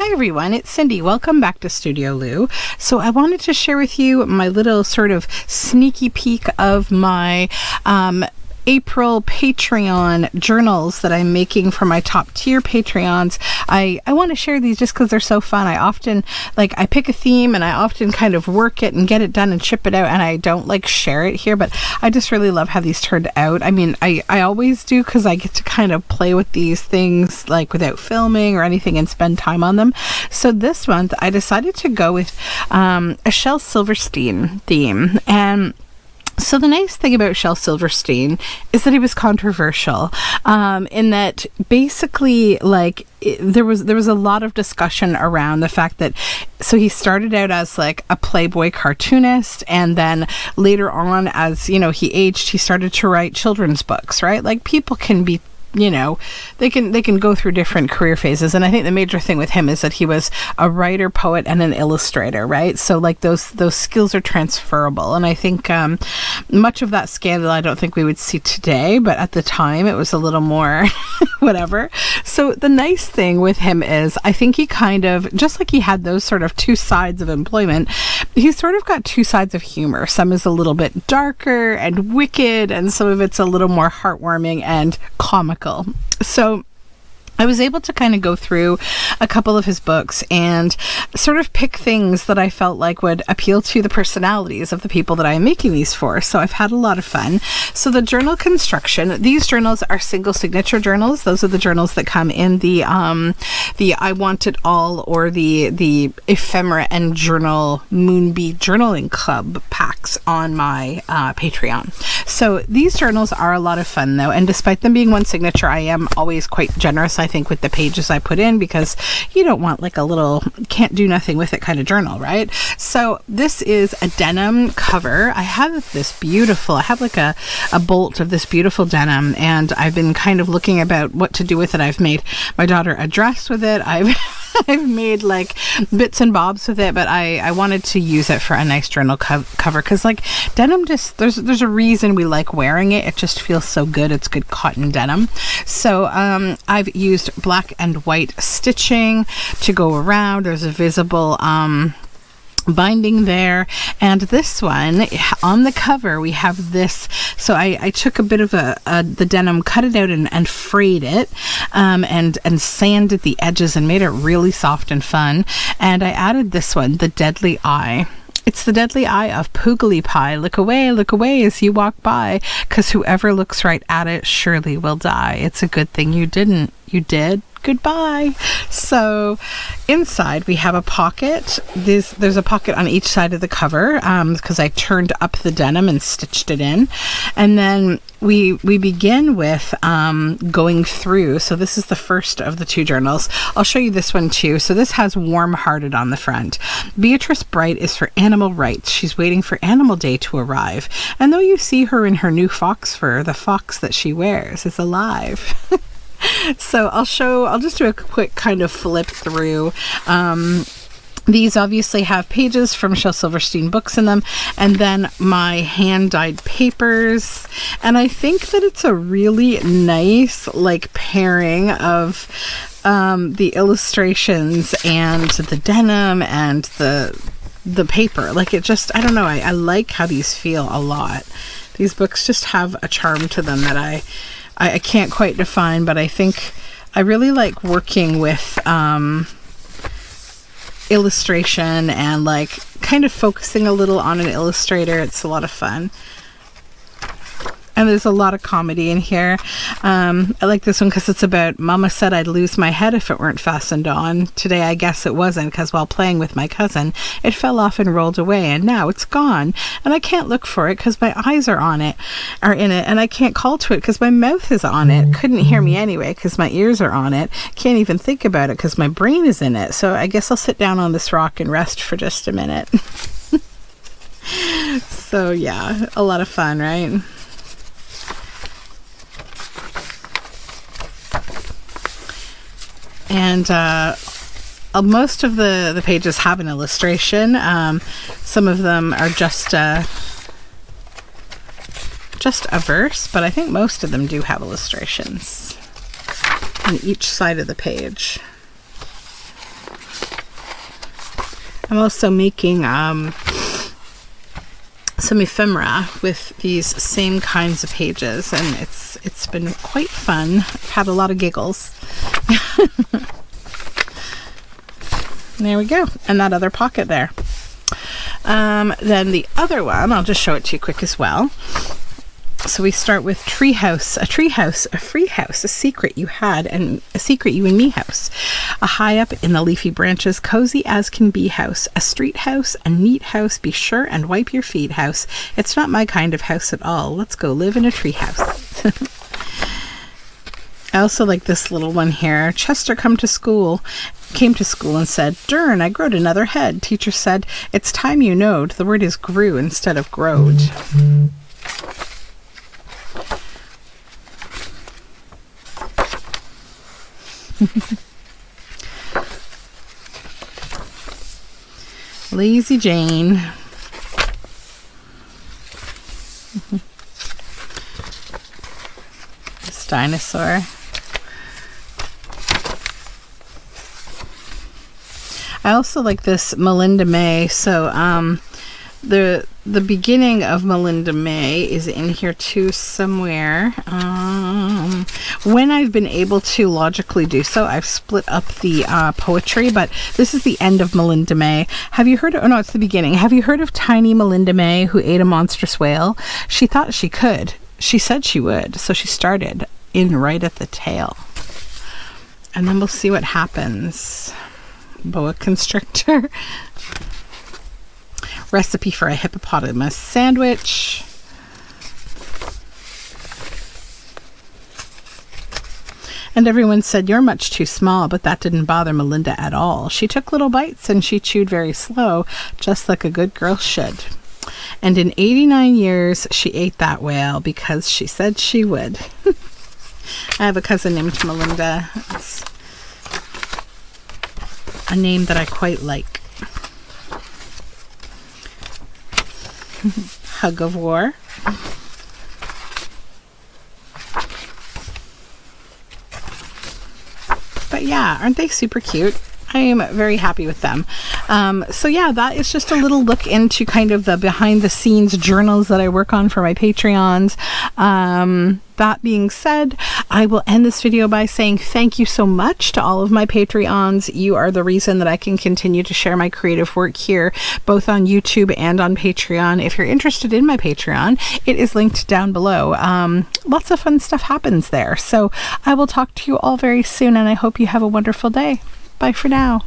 Hi everyone, it's Cindy. Welcome back to Studioloo. So I wanted to share with you my little sort of sneaky peek of my April Patreon journals that I'm making for my top tier Patreons. I want to share these just because they're so fun. I often, I pick a theme and I often kind of work it and get it done and ship it out, and I don't share it here, but I just really love how these turned out. I mean, I always do because I get to kind of play with these things without filming or anything and spend time on them. So this month I decided to go with a Shel Silverstein theme, and so the nice thing about Shel Silverstein is that he was controversial, in that basically there was a lot of discussion around the fact that, so he started out as a Playboy cartoonist, and then later on, as he aged, he started to write children's books, right? People can be, they can go through different career phases. And I think the major thing with him is that he was a writer, poet, and an illustrator, right? So those skills are transferable. And I think much of that scandal, I don't think we would see today, but at the time it was a little more whatever. So the nice thing with him is I think he kind of, just like he had those sort of two sides of employment, he's sort of got two sides of humor. Some is a little bit darker and wicked, and some of it's a little more heartwarming and comical. So I was able to kind of go through a couple of his books and sort of pick things that I felt would appeal to the personalities of the people that I'm making these for. So I've had a lot of fun. So the journal construction, these journals are single signature journals. Those are the journals that come in the I Want It All or the Ephemera and Journal Moonbee Journaling Club packs on my Patreon. So these journals are a lot of fun though, and despite them being one signature, I am always quite generous, I think, with the pages I put in, because you don't want a little can't do nothing with it kind of journal, right? So this is a denim cover. I have this beautiful, I have a bolt of this beautiful denim, and I've been kind of looking about what to do with it. I've made my daughter a dress with it. I've made bits and bobs with it, but I wanted to use it for a nice journal cover, because denim, just there's a reason we like wearing it. It just feels so good. It's good cotton denim. So I've used black and white stitching to go around. There's a visible binding there, and this one on the cover we have this. So I took a bit of the denim, cut it out and frayed it, and sanded the edges and made it really soft and fun. And I added this one, the Deadly Eye. It's the deadly eye of Poogly Pie. Look away as you walk by, 'cause whoever looks right at it surely will die. It's a good thing you didn't. You did? Goodbye. So inside we have a pocket. There's a pocket on each side of the cover, because I turned up the denim and stitched it in. And then we begin with going through. So this is the first of the two journals. I'll show you this one too. So this has Warm Hearted on the front. Beatrice Bright is for animal rights. She's waiting for Animal Day to arrive. And though you see her in her new fox fur, the fox that she wears is alive. So I'll just do a quick kind of flip through. These obviously have pages from Shel Silverstein books in them, and then my hand-dyed papers. And I think that it's a really nice pairing of the illustrations and the denim and the paper. It just, I don't know, I like how these feel a lot. These books just have a charm to them that I can't quite define, but I think I really like working with illustration and kind of focusing a little on an illustrator. It's a lot of fun. And there's a lot of comedy in here. I like this one because it's about Mama said I'd lose my head if it weren't fastened on. Today I guess it wasn't, because while playing with my cousin, it fell off and rolled away, and now it's gone. And I can't look for it because my eyes are in it, and I can't call to it because my mouth is on it. Couldn't hear me anyway because my ears are on it. Can't even think about it because my brain is in it. So I guess I'll sit down on this rock and rest for just a minute. So yeah, a lot of fun, right? And most of the pages have an illustration. Some of them are just a verse, but I think most of them do have illustrations on each side of the page. I'm also making some ephemera with these same kinds of pages, and it's been quite fun. I've had a lot of giggles. There we go, and that other pocket there. Then the other one, I'll just show it to you quick as well. So we start with treehouse, a free house, a secret you had, and a secret you and me house. A high up in the leafy branches, cozy as can be house. A street house, a neat house, be sure and wipe your feet house. It's not my kind of house at all. Let's go live in a tree house. I also like this little one here. Chester came to school and said, "Dern, I growed another head." Teacher said, "It's time you knowed. The word is grew instead of growed." Lazy Jane. This dinosaur. I also like this Melinda May. So the beginning of Melinda May is in here too somewhere. When I've been able to logically do so, I've split up the poetry, but this is the end of Melinda May. Have you heard of, oh no, it's the beginning. Have you heard of tiny Melinda May who ate a monstrous whale? She thought she could. She said she would, so she started in right at the tail. And then we'll see what happens. Boa constrictor. Recipe for a hippopotamus sandwich. And everyone said, "You're much too small," but that didn't bother Melinda at all. She took little bites and she chewed very slow, just like a good girl should. And in 89 years, she ate that whale because she said she would. I have a cousin named Melinda. It's a name that I quite like. Hug of war. But yeah, aren't they super cute? I am very happy with them. So yeah, that is just a little look into kind of the behind the scenes journals that I work on for my Patreons. That being said, I will end this video by saying thank you so much to all of my Patreons. You are the reason that I can continue to share my creative work here, both on YouTube and on Patreon. If you're interested in my Patreon, it is linked down below. Lots of fun stuff happens there. So I will talk to you all very soon, and I hope you have a wonderful day. Bye for now.